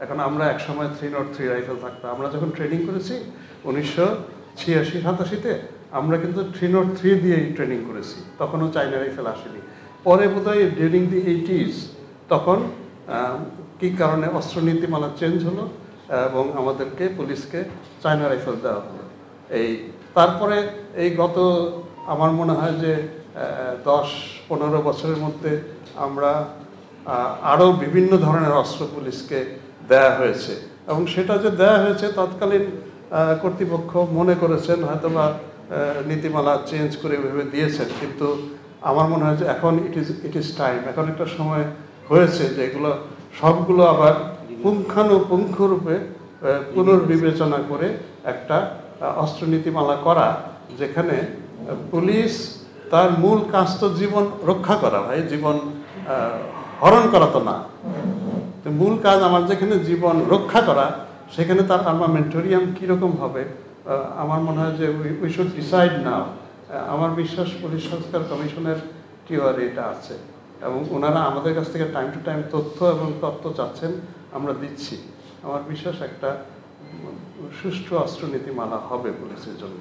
এখন আমরা একসময় 303 রাইফেল থাকতো। আমরা যখন ট্রেনিং করেছি 1986-87-তে আমরা কিন্তু 303 দিয়েই ট্রেনিং করেছি, তখনও চায়না রাইফেল আসেনি। পরে বোধহয় ডিউরিং দি 80s তখন কী কারণে অস্ত্র নীতিমালা চেঞ্জ হলো এবং আমাদেরকে পুলিশকে চায়না রাইফেল দেওয়া হলো। তারপরে এই গত আমার মনে হয় যে 10-15 বছরের মধ্যে আমরা আরও বিভিন্ন ধরনের অস্ত্র পুলিশকে দেয়া হয়েছে, এবং সেটা যে দেয়া হয়েছে তৎকালীন কর্তৃপক্ষ মনে করেছেন হয়তোবা নীতিমালা চেঞ্জ করে ভেবে দিয়েছেন, কিন্তু আমার মনে হয় যে এখন ইট ইজ টাইম, এখন একটা সময় হয়েছে যে এগুলো সবগুলো আবার পুঙ্খানুপুঙ্খরূপে পুনর্বিবেচনা করে একটা অস্ত্র নীতিমালা করা, যেখানে পুলিশ তার মূল কাজ তো জীবন রক্ষা করা, ভাই, জীবন হরণ করা তো না। তো মূল কাজ আমার যেখানে জীবন রক্ষা করা, সেখানে তার আর্মামেন্টোরিয়াম কীরকম হবে আমার মনে হয় যে উই শুড ডিসাইড নাও। আমার বিশ্বাস পুলিশ সংস্কার কমিশনের টিওয়ারে এটা আছে, এবং ওনারা আমাদের কাছ থেকে টাইম টু টাইম তথ্য এবং তত্ত্ব চাচ্ছেন, আমরা দিচ্ছি। আমার বিশ্বাস একটা সুষ্ঠু অস্ত্র নীতিমালা হবে পুলিশের জন্য।